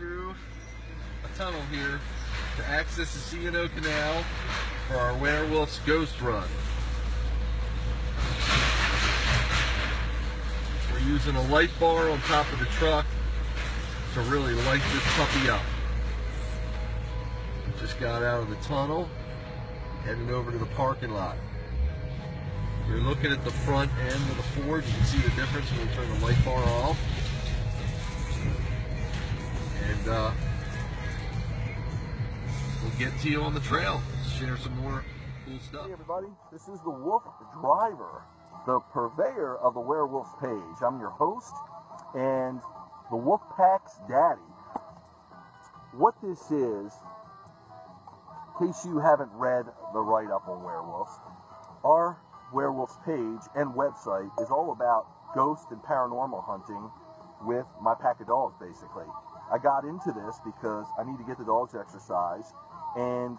through a tunnel here to access the C&O Canal for our WereWoofs ghost run. We're using a light bar on top of the truck to really light this puppy up. Just got out of the tunnel, heading over to the parking lot. You're looking at the front end of the Ford. You can see the difference when we turn the light bar off. And we'll get to you on the trail, share some more cool stuff. Hey everybody, this is the Wolf Driver, the purveyor of the WereWoofs page. I'm your host and the Wolf Pack's daddy. What this is, in case you haven't read the write-up on WereWoofs, our WereWoofs page and website is all about ghost and paranormal hunting with my pack of dogs, basically. I got into this because I need to get the dogs exercise, and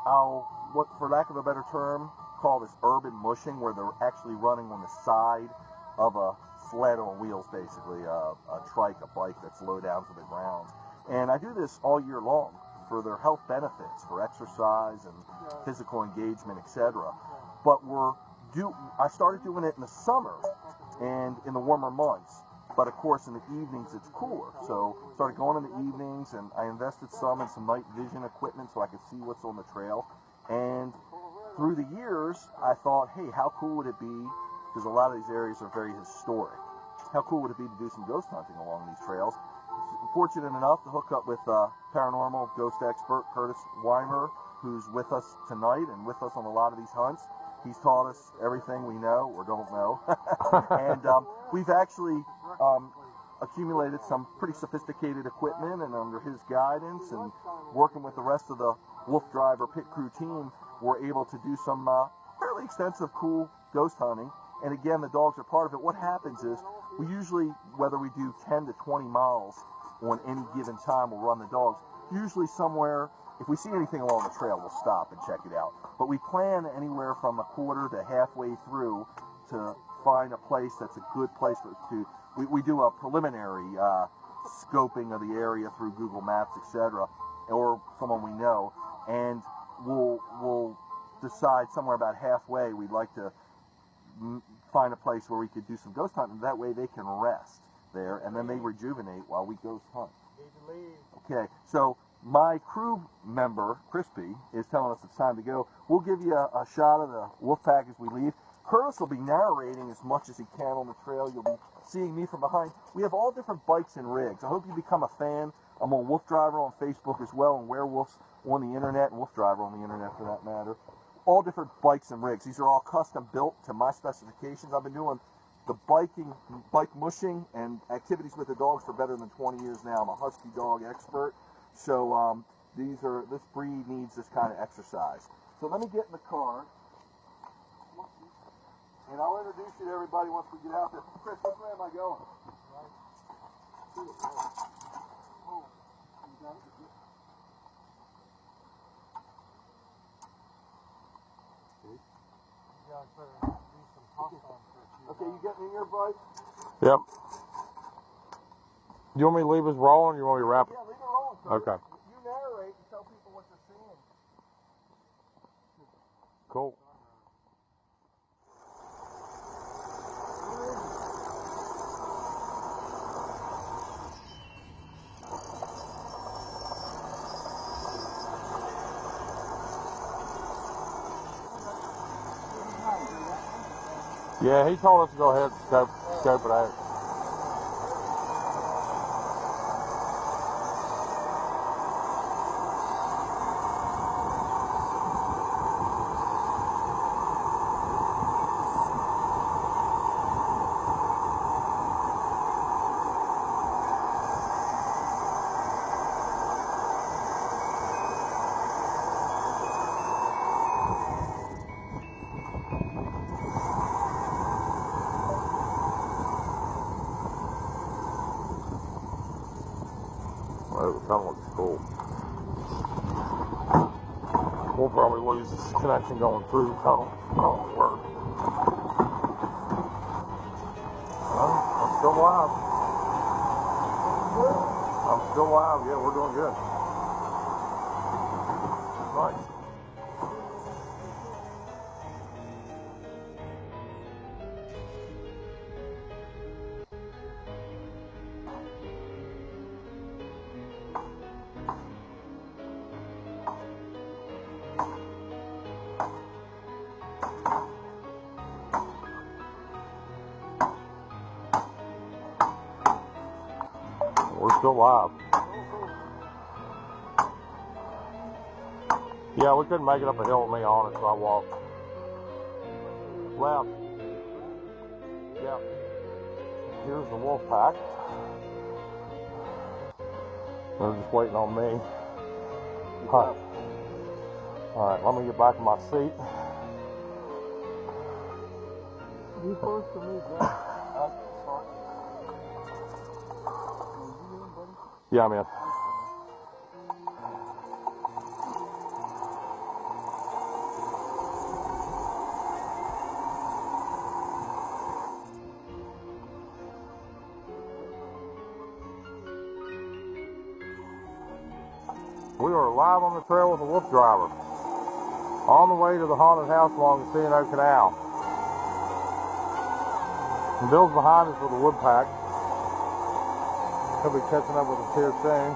I'll, what for lack of a better term, call this urban mushing, where they're actually running on the side of a sled on wheels, basically, a trike, a bike that's low down to the ground. And I do this all year long for their health benefits, for exercise and physical engagement, etc. But I started doing it in the summer and in the warmer months. But of course, in the evenings it's cooler. So started going in the evenings, and I invested some in some night vision equipment so I could see what's on the trail. And through the years, I thought, hey, how cool would it be? Because a lot of these areas are very historic. How cool would it be to do some ghost hunting along these trails? I'm fortunate enough to hook up with paranormal ghost expert Curtis Wimer, who's with us tonight and with us on a lot of these hunts. He's taught us everything we know or don't know. And we've actually accumulated some pretty sophisticated equipment, and under his guidance and working with the rest of the Wolf Driver pit crew team, we're able to do some fairly extensive, cool ghost hunting. And again, the dogs are part of it. What happens is, we usually, whether we do 10 to 20 miles on any given time, we'll run the dogs. Usually somewhere, if we see anything along the trail, we'll stop and check it out. But we plan anywhere from a quarter to halfway through to find a place that's a good place we do a preliminary scoping of the area through Google Maps, etc., or someone we know, and we'll decide somewhere about halfway we'd like to find a place where we could do some ghost hunting. That way they can rest there, and then they rejuvenate while we ghost hunt. Okay, so my crew member, Crispy, is telling us it's time to go. We'll give you a shot of the wolf pack as we leave. Curtis will be narrating as much as he can on the trail. You'll be seeing me from behind. We have all different bikes and rigs. I hope you become a fan. I'm on Wolf Driver on Facebook as well, and WereWoofs on the internet, and Wolf Driver on the internet for that matter. All different bikes and rigs. These are all custom built to my specifications. I've been doing the bike mushing and activities with the dogs for better than 20 years now. I'm a husky dog expert. So this breed needs this kind of exercise. So let me get in the car, and I'll introduce you to everybody once we get out there. Chris, which way am I going? Okay, you get me in your bike? Yep. Do you want me to leave this rolling, or you want me to wrap it? Yeah, leave it rolling. So okay. You narrate and tell people what you're seeing. Cool. Yeah, he told us to go ahead and scope it out. Oh, the tunnel looks cool. We'll probably lose this connection going through the tunnel. Oh, word. Well, I'm still live. I'm still live. Yeah, we're doing good. Nice. We're still live. Yeah, we couldn't make it up a hill with me on it, so I walked. Left. Yeah. Here's the wolf pack. They're just waiting on me. Alright. Alright, let me get back in my seat. You first for me, Brad. Yeah, I'm in. We are live on the trail with a wolf driver. On the way to the haunted house along the C&O Canal. And Bill's behind us with a wood pack. He'll be catching up with us here soon.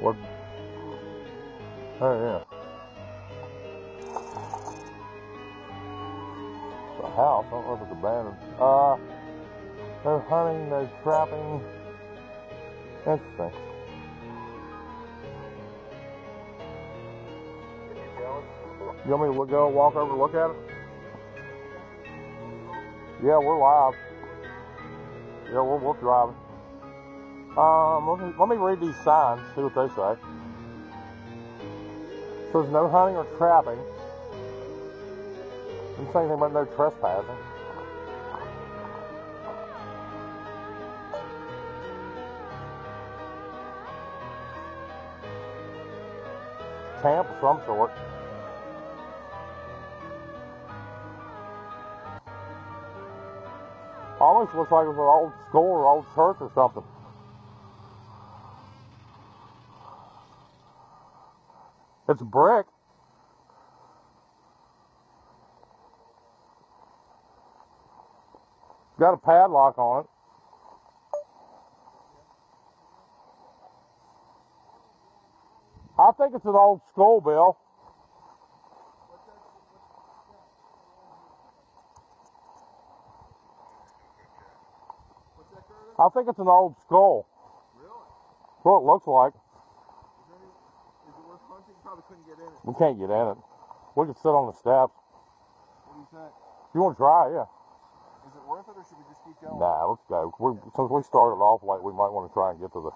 What? Oh yeah. It's a house. I don't know if it's abandoned. No hunting, no trapping. Interesting. You want me to go walk over and look at it? Yeah, we're live. Yeah, we're wolf driving. Let me read these signs, see what they say. It says no hunting or trapping. Didn't say anything about no trespassing. Camp of some sort. Almost looks like it was an old school or old church or something. It's brick. Got a padlock on it. I think it's an old school, Bill. I think it's an old skull. Really? That's what it looks like. Is it worth hunting? Probably couldn't get in it. We can't get in it. We could sit on the steps. What do you think? If you want to try, yeah. Is it worth it, or should we just keep going? Nah, let's go. Since we started off late, we might want to try and get to the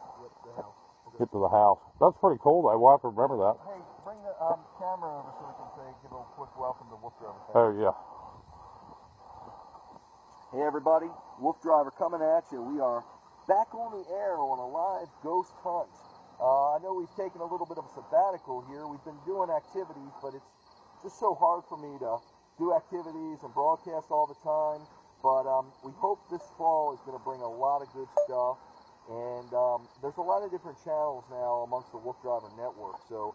house. That's pretty cool, though. We'll have to remember that. Hey, bring the camera over so we can give a quick welcome to Wolf Driver. Oh, yeah. Hey everybody, Wolf Driver coming at you. We are back on the air on a live ghost hunt. I know we've taken a little bit of a sabbatical here. We've been doing activities, but it's just so hard for me to do activities and broadcast all the time. But we hope this fall is going to bring a lot of good stuff. And there's a lot of different channels now amongst the Wolf Driver network. So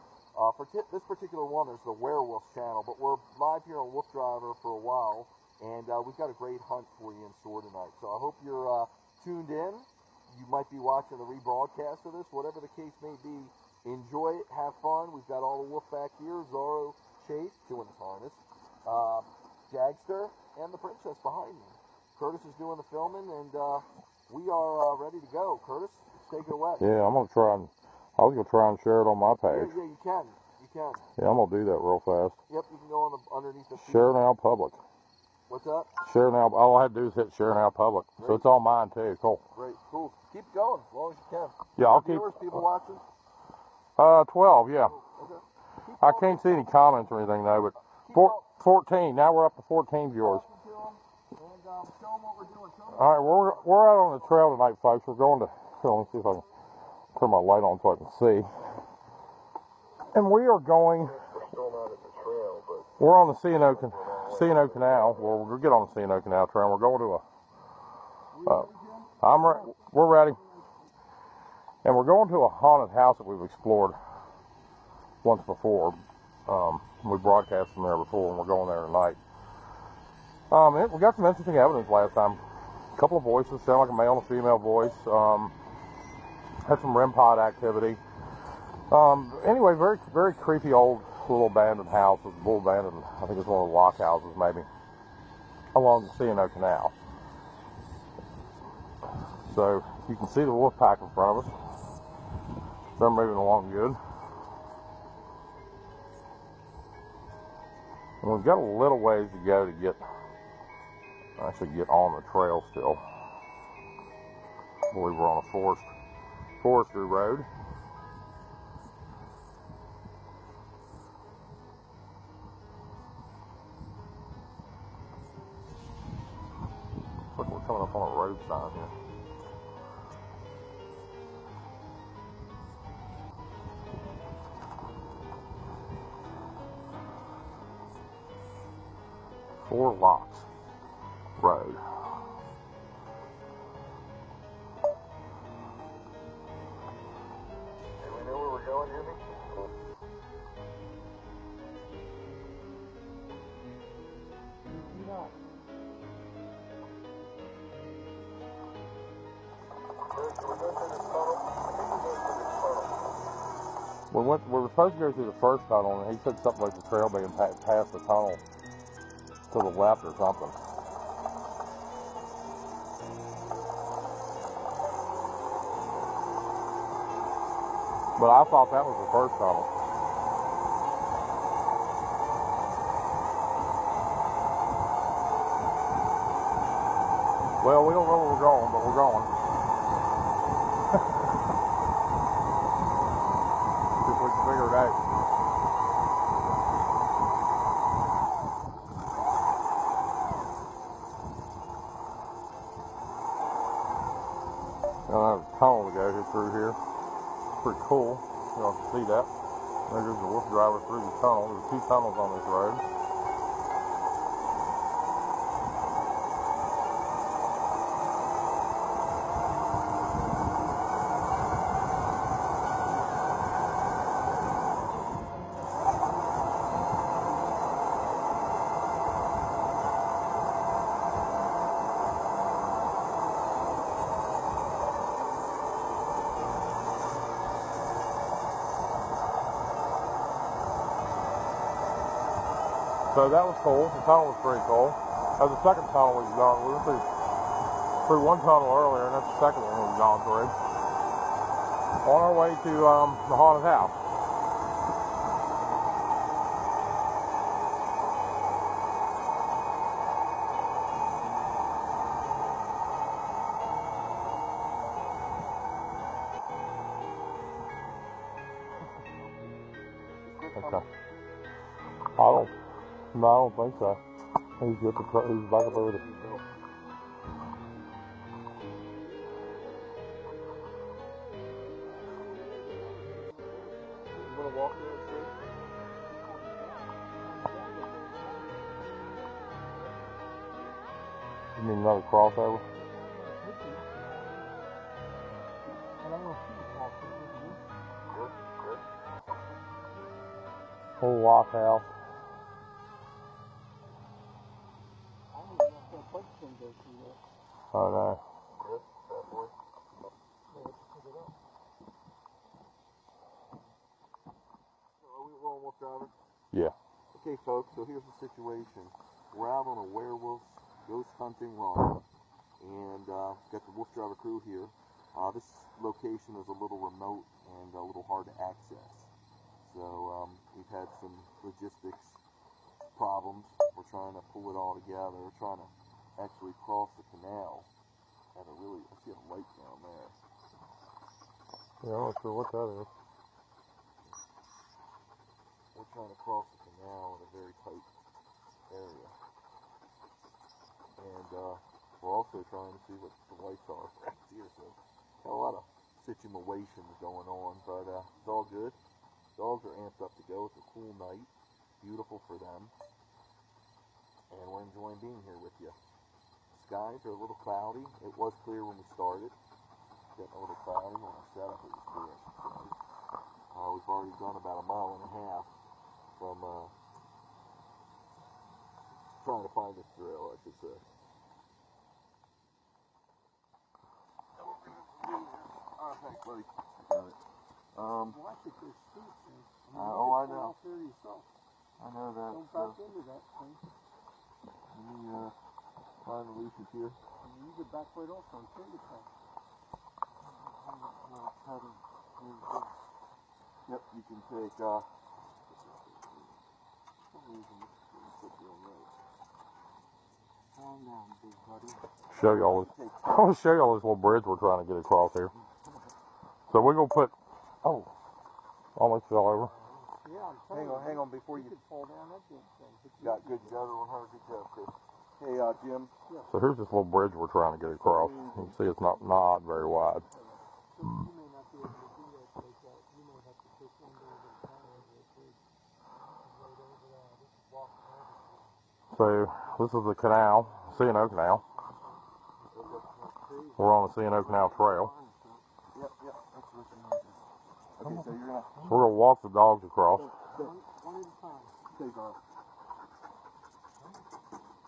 for this particular one, there's the WereWoofs channel. But we're live here on Wolf Driver for a while. And we've got a great hunt for you in store tonight. So I hope you're tuned in. You might be watching the rebroadcast of this, whatever the case may be. Enjoy it, have fun. We've got all the wolf back here. Zorro, Chase, doing his harness. Jagster, and the princess behind me. Curtis is doing the filming, and we are ready to go. Curtis, take it away. Yeah, I was going to try and share it on my page. Yeah, you can. You can. Yeah, I'm going to do that real fast. Yep, you can go on underneath the feed. Share now public. What's that? Share now. All I had to do is hit share now public. Great. So it's all mine too. Cool. Great, cool. Keep going as long as you can. Yeah, I'll keep. Viewers, people watching? 12, yeah. Okay. I can't see any comments or anything though, but 14. Now we're up to 14 viewers. And show them what we're doing. All right, we're out on the trail tonight, folks. We're going to. Let me see if I can turn my light on so I can see. And we are going. We're still not at the trail, but We're on the C&O Canal. Well, we'll get on the C&O Canal trail. We're going to a. We're ready. And we're going to a haunted house that we've explored once before. We broadcast from there before, and we're going there tonight. We got some interesting evidence last time. A couple of voices, sound like a male and a female voice. Had some REM pod activity. Anyway, very, very creepy old little abandoned house. It was a little abandoned, I think it's one of the lock houses maybe, along the C&O Canal. So you can see the wolf pack in front of us. They're moving along good. And we've got a little ways to go to actually get on the trail still. I believe we're on a forestry road. Looks like we're coming up on a road sign here. Four Locks Road. do we know where we're going, Jimmy? We were supposed to go through the first tunnel, and he said something like the trail being past the tunnel to the left or something. But I thought that was the first tunnel. Well, we don't know where we're going, but we're going. See if we can figure it out. There's a tunnel to go through here. Pretty cool. Y'all can see that. There's the wolf driver through the tunnel. There's two tunnels on this road. So that was cool. The tunnel was pretty cool. That was the second tunnel we've gone. We went through one tunnel earlier, and that's the second one we've gone through. On our way to the haunted house. Okay. No, I don't think so. He's back up over there. You want to walk there and see? You mean another crossover? Good. Whole lock house. Oh no. Good, that boy. Are we rolling, wolf driver? Yeah. Okay, folks, so here's the situation. We're out on a WereWoofs ghost hunting run, and got the wolf driver crew here. This location is a little remote and a little hard to access. So we've had some logistics problems. We're trying to pull it all together. We're trying to actually cross the canal. And I see a light down there. Yeah, I'm not sure what that is. We're trying to cross the canal in a very tight area. and we're also trying to see what the lights are around here. So got a lot of situations going on, but it's all good. Dogs are amped up to go. It's a cool night, beautiful for them, and we're enjoying being here with you. Skies are a little cloudy. It was clear when we started. Getting a little cloudy when I set up. It was clear. We've already done about 1.5 miles from trying to find this trail, I should say. Thanks, buddy. Got it. Well, I think there's steep things. Oh, I know. I know that. Don't back into that thing. Let me find the Lucifer here. You get back right off on Candy Pack. Yep, you can take, Calm down, big buddy. Show y'all this. I want to show y'all this little bridge we're trying to get across here. So we're gonna put. Oh, almost fell over. Yeah, I'm telling you. hang on before you could fall down that damn thing. got good job on her. Good job, Chris. Hey, Jim. So here's this little bridge we're trying to get across. You can see it's not very wide. So you may not be able to do that like that. You might have to take one day at a time over that bridge. Right over there. This is walking over. So this is the canal, C&O Canal. We're on the C&O Canal Trail. Yep, that's what you need. Okay, so you're gonna. So we're gonna walk the dogs across. One at a time. Take off.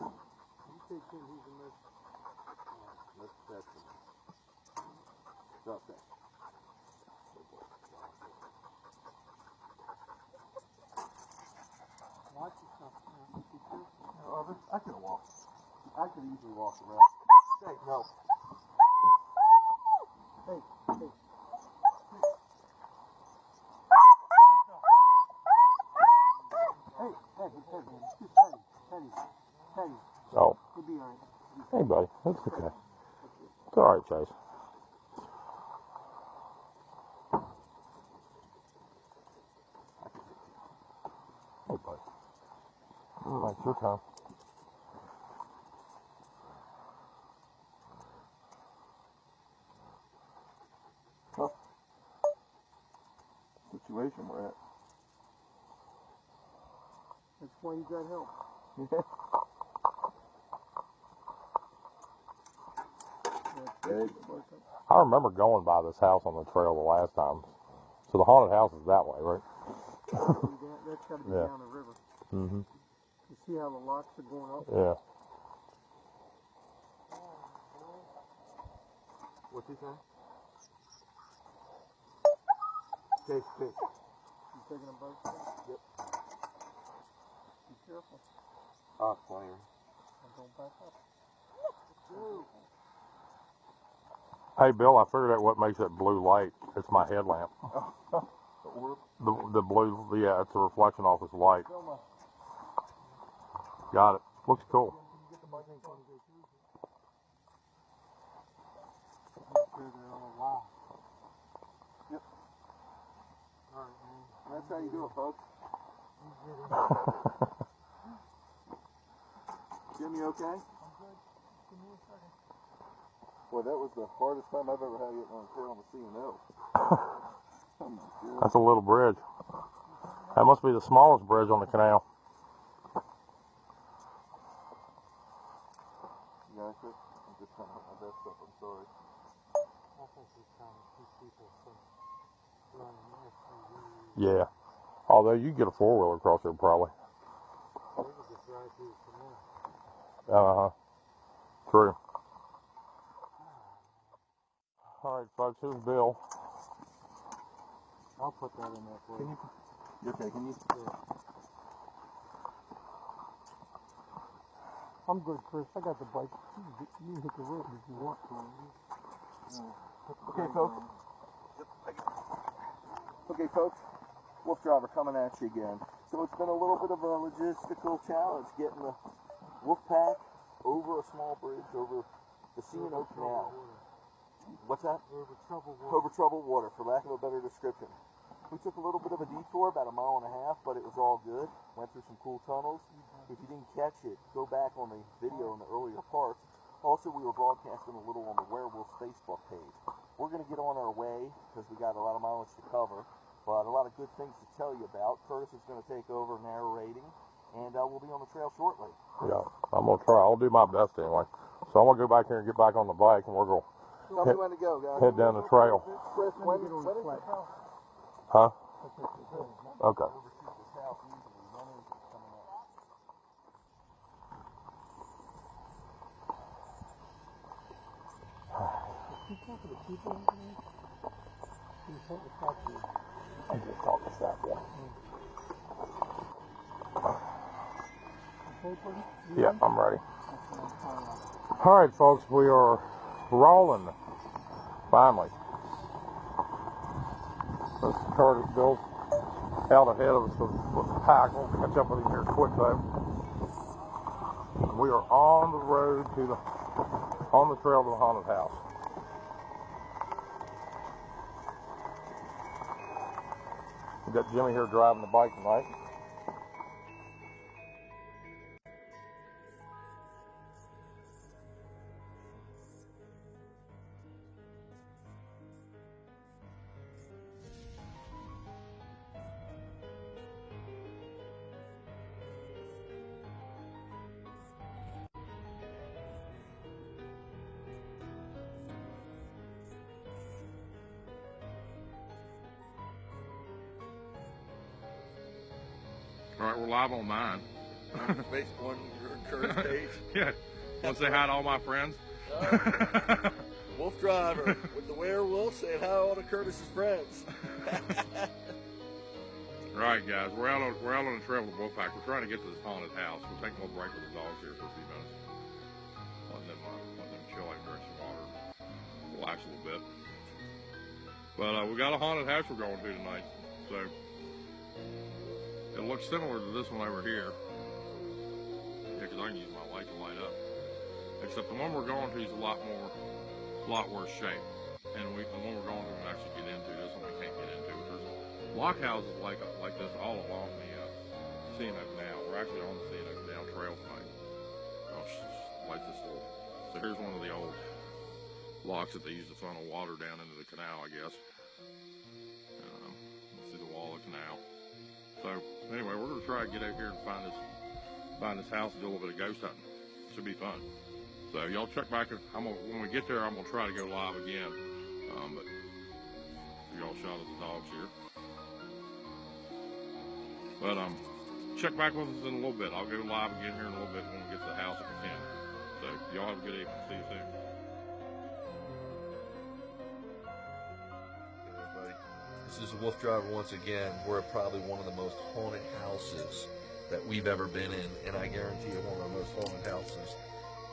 You take him, he's the most. That's it. Drop that. Watch yourself. Be careful. I could walk. I could easily walk around. Hey, no. Hey. Penny. Oh, You'll be alright. hey buddy, that's okay. It's all right, Chase. Hey buddy. All right, it's your time. Tough situation we're at. That's why you got help. I remember going by this house on the trail the last time. So the haunted house is that way, right? That's got to be Yeah. down the river. Mm-hmm. You see how the locks are going up? Yeah. What's he saying? Chase. You taking a boat? Yep. Be careful. Player. I'm going back up. Hey Bill, I figured out what makes that blue light. It's my headlamp. The blue, yeah, it's a reflection off this light. Got it. Looks cool. Yep. Alright, man. That's how you do it, folks. Jim, you okay? I'm good. Give me a second. Boy, that was the hardest time I've ever had getting on a trail on the C&O. Oh my God. That's a little bridge. That must be the smallest bridge on the canal. You guys, I'm just trying to put my best up. I'm sorry. I think he's trying to keep people from running SUVs. Yeah. Although you can get a four-wheeler across here probably. They could just drive through from there. Uh-huh. True. All right, folks, here's Bill. I'll put that in there for you. You okay? Can you? Yeah. I'm good, Chris. I got the bike. You can hit the road if you want to. Okay, folks. Okay, folks. Wolf Driver coming at you again. So it's been a little bit of a logistical challenge getting the wolf pack over a small bridge over the C&O Canal. What's that? Over troubled water. Over troubled water, for lack of a better description. We took a little bit of a detour, about 1.5 miles, but it was all good. Went through some cool tunnels. If you didn't catch it, go back on the video in the earlier parts. Also, we were broadcasting a little on the WereWoofs Facebook page. We're going to get on our way because we got a lot of mileage to cover, but a lot of good things to tell you about. Curtis is going to take over narrating, and we'll be on the trail shortly. Yeah, I'm going to try. I'll do my best anyway. So I'm going to go back here and get back on the bike, and we're going Tell me when to go, guys. head down the trail. Chris, when is the house? Huh? Okay. Overshoot this house easily. When is it coming up? Can you talk to the people in there? Can you talk to the I just talked to staff, yeah. Yeah, I'm ready. All right, folks, we are rolling. Finally. This Curtis Bill's out ahead of us with the pack. We'll catch up with him here quick though. We are on the road to on the trail to the haunted house. We got Jimmy here driving the bike tonight. All right, we're live on mine. On your Curtis page. Yeah. Want to say hi to all my friends? Wolf Driver with the WereWoofs saying hi to all of Curtis's friends. Right, guys, we're out on the trail with the Wolfpack. We're trying to get to this haunted house. We're taking a little break with the dogs here for a few minutes. Letting them chill and drink some water, relax a little bit. But we got a haunted house we're going to tonight, so it looks similar to this one over here. Yeah, because I can use my light to light up. Except the one we're going to is a lot worse shape. And the one we're going to we actually get into. This one we can't get into. There's block houses like this all along the C&O Canal. We're actually on the C&O Canal trail tonight. I'll light this little. So here's one of the old blocks that they used to funnel water down into the canal, I guess. See the wall of the canal. So anyway, we're going to try to get out here and find this house and do a little bit of ghost hunting. Should be fun. So y'all check back. When we get there, I'm going to try to go live again. But y'all shot at the dogs here. But check back with us in a little bit. I'll go live again here in a little bit when we get to the house if we can. So y'all have a good evening. See you soon. This is Wolf Driver once again. We're at probably one of the most haunted houses that we've ever been in, and I guarantee you one of the most haunted houses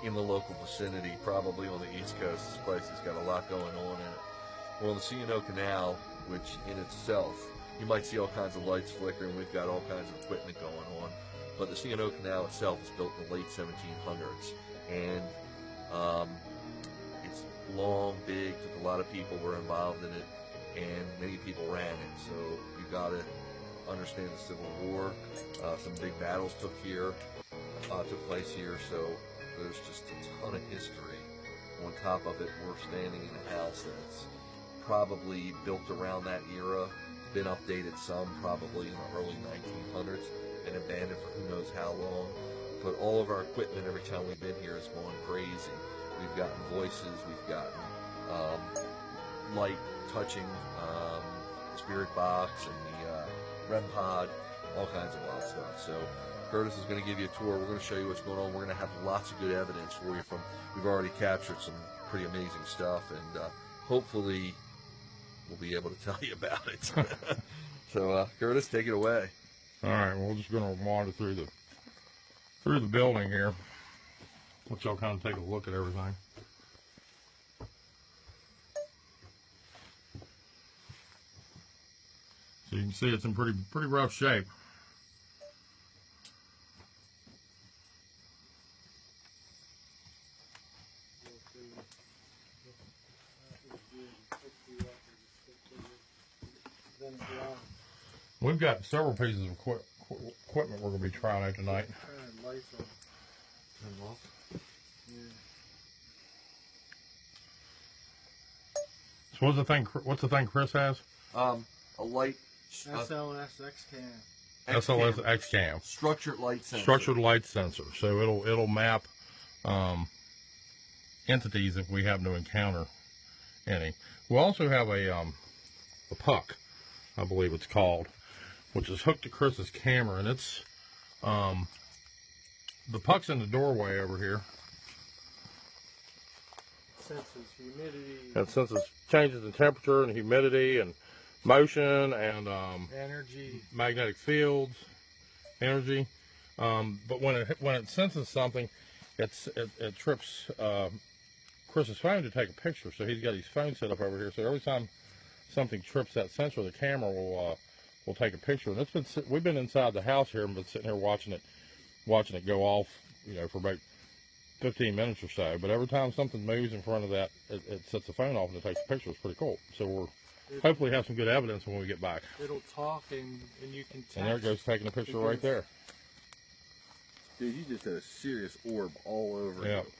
in the local vicinity, probably on the East Coast. This place has got a lot going on in it. We're on the C&O Canal, which in itself, you might see all kinds of lights flickering. We've got all kinds of equipment going on, but the C&O Canal itself was built in the late 1700s, and it's long, big, took a lot of people were involved in it, and many people ran it. So you got to understand the Civil War. Some big battles took place here. So there's just a ton of history. On top of it, we're standing in a house that's probably built around that era, been updated some, probably in the early 1900s, been abandoned for who knows how long. But all of our equipment, every time we've been here, is going crazy. We've gotten voices, we've gotten light touching spirit box and the REM pod, all kinds of wild stuff. So Curtis is going to give you a tour. We're going to show you what's going on. We're going to have lots of good evidence for you. We've already captured some pretty amazing stuff, and hopefully we'll be able to tell you about it. So Curtis, take it away. All right, well, we're just going to wander through the building here. Let y'all kind of take a look at everything. So you can see it's in pretty rough shape. in the garage. We've got several pieces of equipment we're going to be trying out tonight. Turn the lights on. Yeah. So what's the thing Chris has? A light. SLS X-Cam. SLS X-Cam. Structured light sensor. Structured light sensor. So it'll map entities if we happen to encounter any. We also have a puck, I believe it's called, which is hooked to Chris's camera, and it's the puck's in the doorway over here. Senses humidity. It senses changes in temperature and humidity and motion and energy, magnetic fields, energy. But when it senses something, it trips Chris's phone to take a picture. So he's got his phone set up over here. So every time something trips that sensor, the camera will take a picture. And we've been inside the house here and been sitting here watching it go off, for about 15 minutes or so. But every time something moves in front of that, it sets the phone off and it takes a picture. It's pretty cool. So we'll hopefully have some good evidence when we get back. It'll talk and you can text. And there it goes, taking a picture right there. Dude, you just had a serious orb all over Yeah. you.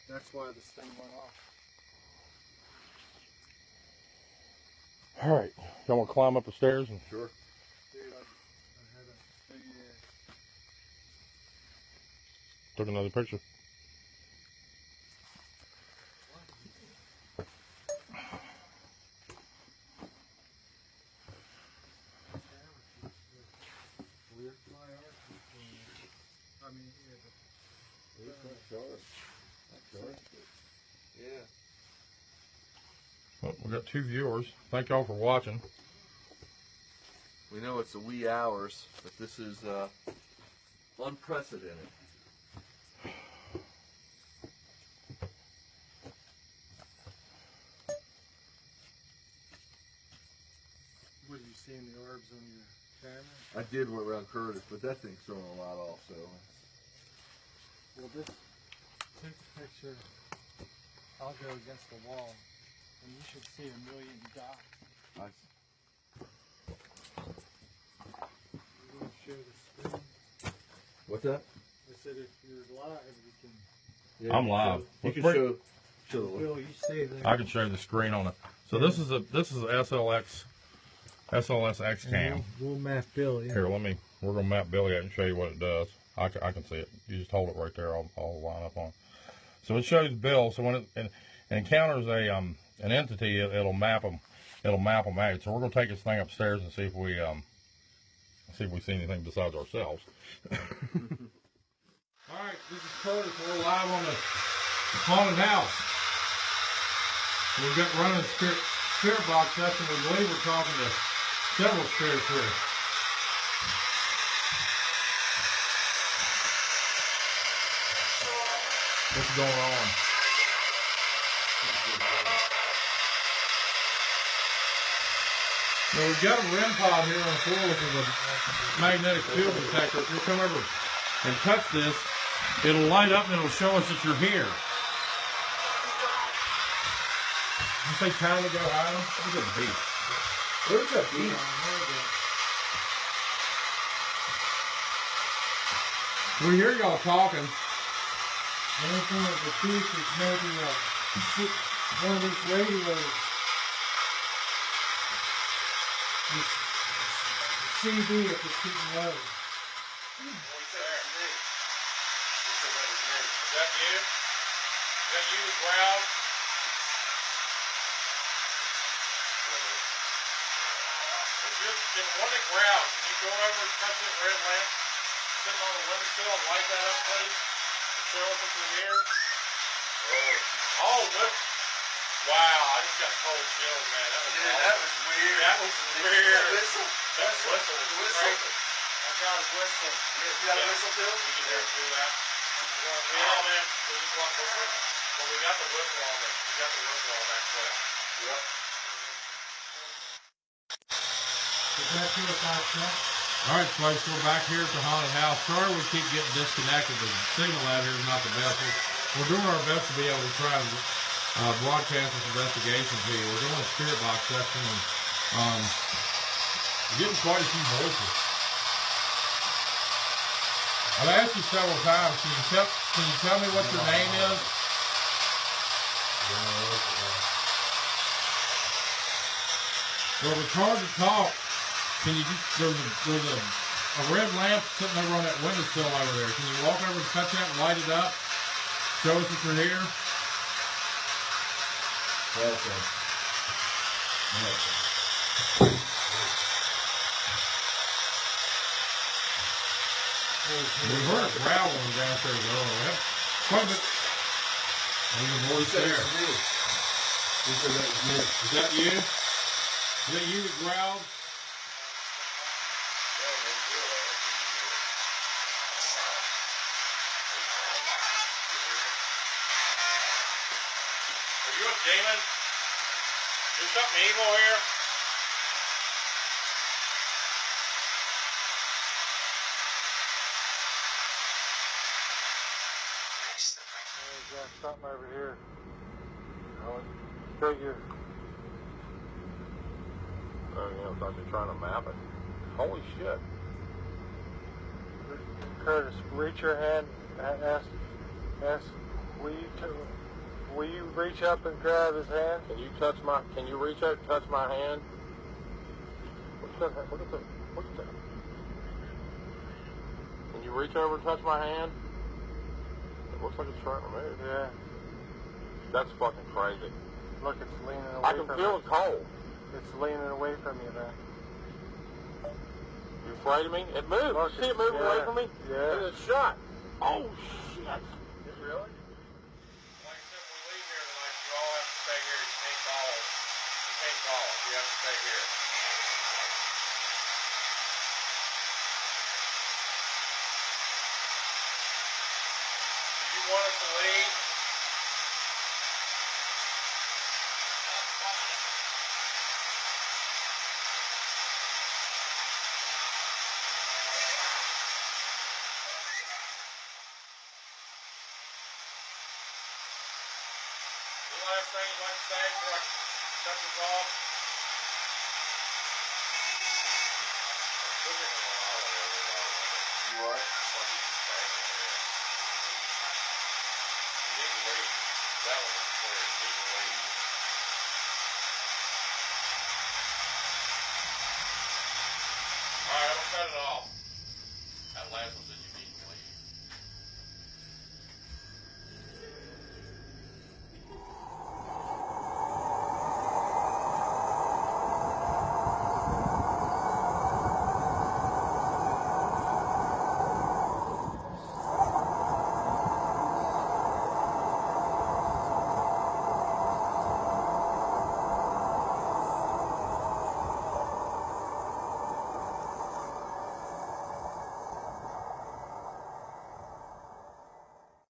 That's why this thing went off. All right, y'all want to climb up the stairs? And Sure. Dude, I had a big took another picture. Yeah. Well, we got 2 viewers. Thank y'all for watching. We know it's the wee hours, but this is unprecedented. What, you seeing the orbs on your camera? I did went around Curtis, but that thing's throwing a lot off, so. Well, this take the picture. I'll go against the wall, and you should see a million dots. Nice. You want to show the screen? What's that? I said if you're live, we can. Yeah, I'm live. You can Let's show the Bill, you stay there. I can show the screen on it. So this is a SLS X cam. We'll map Bill. Yeah. Here, we're gonna map Billy out and show you what it does. I can see it. You just hold it right there. I'll line up on it. So it shows Bill. So when it encounters an entity, it'll map them. It'll map them out. So we're gonna take this thing upstairs and see if we see anything besides ourselves. All right, this is Curtis. We're live on the haunted house. We've got running spirit box session. We believe we're talking to several spirits here. What's going on? Now we've got a REM pod here on the floor, which is a magnetic field detector. If you come over and touch this, it'll light up and it'll show us that you're here. Did you say time to go, Adam? Look at the beat. Where's that beat? We hear y'all talking. Anything at the beach is maybe one of these radios. It's CD if it's getting low. Is that you? Is that you, Ground? If you're in one that ground, can you go over and touch that red lamp sitting on the windowsill and light that up, please? And show us if you're here. Oh, look. Wow, I just got cold chills, man. That was weird. That was weird. Whistle? That whistle was crazy. I got a whistle. You got a whistle too? You can hear it through that. Yeah, man. But we got the whistle on it. We got the whistle on that clip. Yep. Is that too about that? All right, folks, we're back here at the haunted house. Sorry we keep getting disconnected. The signal out here is not the best. We're doing our best to be able to try and broadcast this investigation to you. We're doing a spirit box session, and You're getting quite a few voices. I've asked you several times. Can you tell me what your name is? Well, it's hard to talk. Can you just, there's a red lamp sitting over on that windowsill over there. Can you walk over and touch that and light it up? Show us that you're here. Okay. We heard a growling downstairs earlier. Quite a bit. There's a voice there. Is that you? Is that you that growled? Are you a demon? There's something evil here? There's something over here. Figure. Oh, yeah, it's actually trying to map it. Holy shit. Curtis, reach your hand. Ask. Will you reach up and grab his hand? Can you reach out and touch my hand? What's that? What's that? Can you reach over and touch my hand? It looks like it's trying to move. Yeah. That's fucking crazy. Look, it's leaning away I can from feel you. it cold. It's leaning away from you now. You afraid of me? It moved. Look, You see it move away from me? Yeah. It's shot. Oh, shit. Really? Like I said, when we leave here tonight, you all have to stay here. You can't call us. You can't call us. You have to stay here. Do you want us to leave? The last thing you'd like to say before I cut this off? You what? You need to leave. That one is clear. You need to leave. Alright, I'm gonna cut it off. That last one's